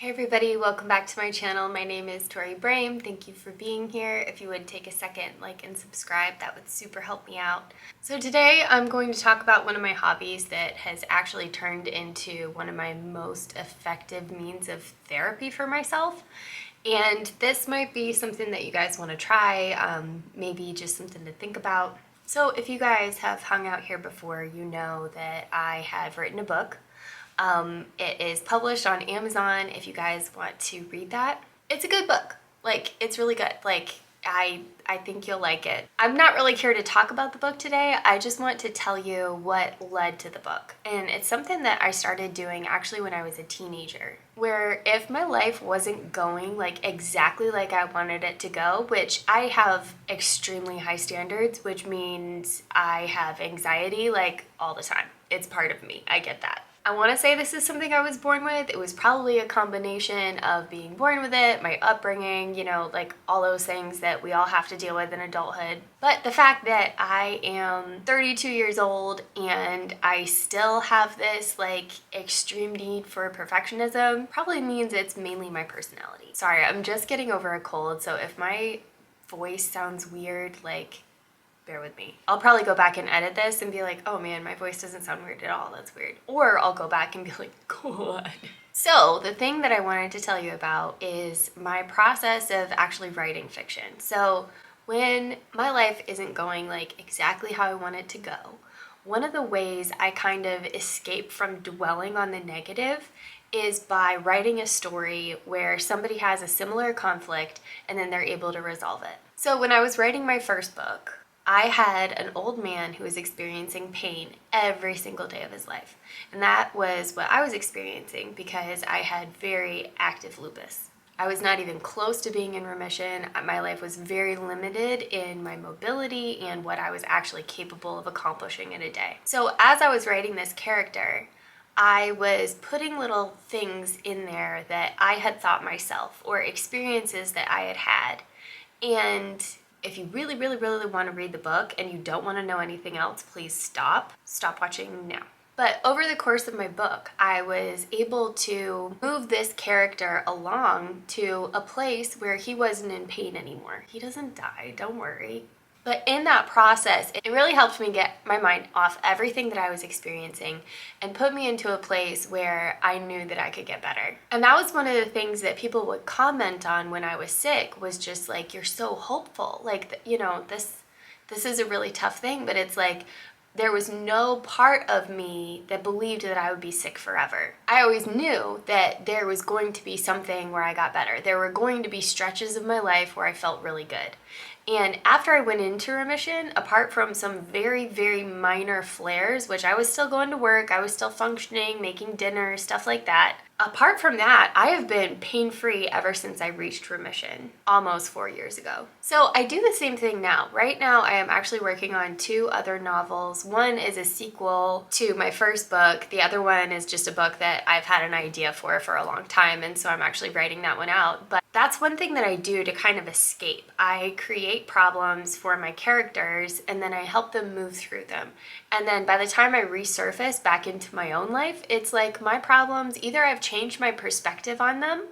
Hey everybody, welcome back to my channel. My name is Tori Brame. Thank you for being here. If you would take a second, like and subscribe, that would super help me out. So today I'm going to talk about one of my hobbies that has actually turned into one of my most effective means of therapy for myself. And this might be something that you guys want to try, maybe just something to think about. So if you guys have hung out here before, you know that I have written a book. It is published on Amazon if you guys want to read that. It's a good book. Like, it's really good. Like, I think you'll like it. I'm not really here to talk about the book today. I just want to tell you what led to the book. And it's something that I started doing actually when I was a teenager, where if my life wasn't going like exactly like I wanted it to go, which I have extremely high standards, which means I have anxiety like all the time. It's part of me. I get that. I want to say this is something I was born with. It was probably a combination of being born with it, my upbringing, you know, like all those things that we all have to deal with in adulthood. But the fact that I am 32 years old and I still have this like extreme need for perfectionism probably means it's mainly my personality. Sorry, I'm just getting over a cold, so if my voice sounds weird, like, bear with me. I'll probably go back and edit this and be like, oh man, my voice doesn't sound weird at all. That's weird. Or I'll go back and be like, God. So the thing that I wanted to tell you about is my process of actually writing fiction. So when my life isn't going like exactly how I want it to go, one of the ways I kind of escape from dwelling on the negative is by writing a story where somebody has a similar conflict and then they're able to resolve it. So when I was writing my first book, I had an old man who was experiencing pain every single day of his life. And that was what I was experiencing because I had very active lupus. I was not even close to being in remission. My life was very limited in my mobility and what I was actually capable of accomplishing in a day. So as I was writing this character, I was putting little things in there that I had thought myself or experiences that I had had. And if you really want to read the book and you don't want to know anything else, please stop watching now. But over the course of my book, I was able to move this character along to a place where he wasn't in pain anymore. He doesn't die, don't worry. But in that process, it really helped me get my mind off everything that I was experiencing and put me into a place where I knew that I could get better. And that was one of the things that people would comment on when I was sick, was just like, you're so hopeful. Like, you know, this is a really tough thing, but it's like, there was no part of me that believed that I would be sick forever. I always knew that there was going to be something where I got better. There were going to be stretches of my life where I felt really good. And after I went into remission, apart from some very minor flares, which I was still going to work, I was still functioning, making dinner, stuff like that. Apart from that, I have been pain-free ever since I reached remission, almost 4 years ago. So I do the same thing now. Right now, I am actually working on 2 other novels. One is a sequel to my first book. The other one is just a book that I've had an idea for a long time, and so I'm actually writing that one out. But that's one thing that I do to kind of escape. I create problems for my characters, and then I help them move through them. And then by the time I resurface back into my own life, it's like my problems, either I've changed my perspective on them,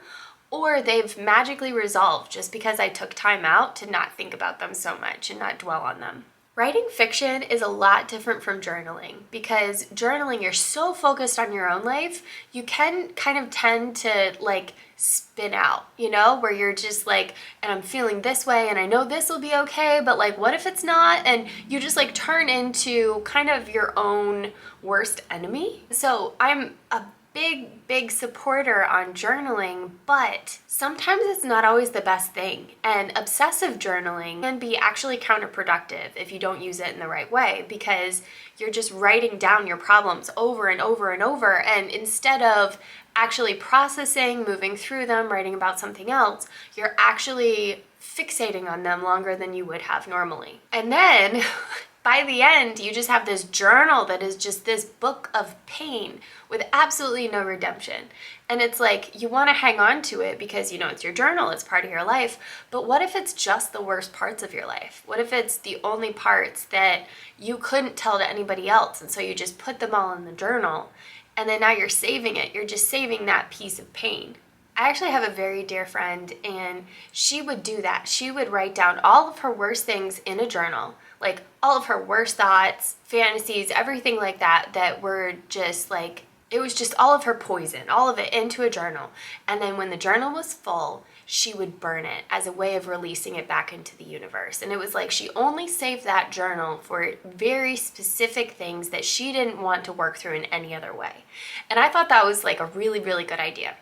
or they've magically resolved just because I took time out to not think about them so much and not dwell on them. Writing fiction is a lot different from journaling, because journaling, you're so focused on your own life, you can kind of tend to like spin out, you know, where you're just like, and I'm feeling this way and I know this will be okay, but like, what if it's not? And you just like turn into kind of your own worst enemy. So I'm a big supporter on journaling, but sometimes it's not always the best thing. And obsessive journaling can be actually counterproductive if you don't use it in the right way, because you're just writing down your problems over and over and over. And instead of actually processing, moving through them, writing about something else, you're actually fixating on them longer than you would have normally. And then by the end, you just have this journal that is just this book of pain with absolutely no redemption. And it's like, you want to hang on to it because, you know, it's your journal, it's part of your life. But what if it's just the worst parts of your life? What if it's the only parts that you couldn't tell to anybody else? And so you just put them all in the journal, and then now you're saving it. You're just saving that piece of pain. I actually have a very dear friend, and she would do that. She would write down all of her worst things in a journal, like all of her worst thoughts, fantasies, everything like that, that were just like, it was just all of her poison, all of it into a journal. And then when the journal was full, she would burn it as a way of releasing it back into the universe. And it was like she only saved that journal for very specific things that she didn't want to work through in any other way. And I thought that was like a really, really good idea.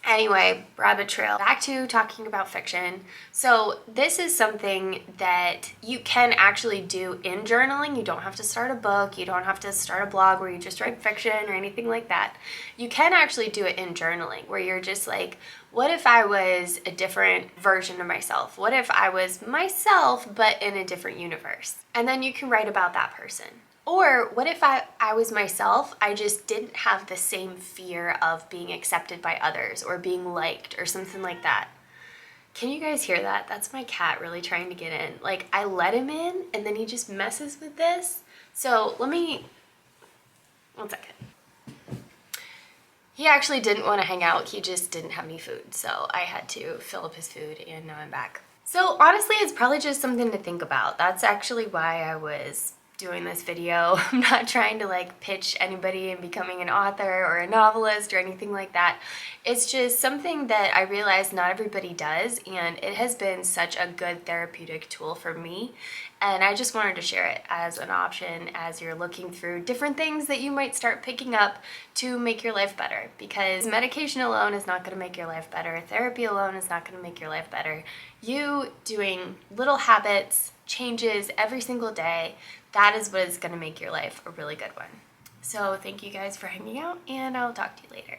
Anyway, rabbit trail. Back to talking about fiction. So this is something that you can actually do in journaling. You don't have to start a book. You don't have to start a blog where you just write fiction or anything like that. You can actually do it in journaling where you're just like, what if I was a different version of myself? What if I was myself but in a different universe? And then you can write about that person. Or what if I was myself, I just didn't have the same fear of being accepted by others or being liked or something like that. Can you guys hear that? That's my cat really trying to get in. Like, I let him in and then he just messes with this. So let me, 1 second. He actually didn't want to hang out. He just didn't have any food. So I had to fill up his food and now I'm back. So honestly, it's probably just something to think about. That's actually why I was doing this video. I'm not trying to like pitch anybody in becoming an author or a novelist or anything like that. It's just something that I realize not everybody does, and it has been such a good therapeutic tool for me, and I just wanted to share it as an option as you're looking through different things that you might start picking up to make your life better, because medication alone is not going to make your life better. Therapy alone is not going to make your life better. You doing little habits, changes every single day, that is what is going to make your life a really good one. So thank you guys for hanging out, and I'll talk to you later.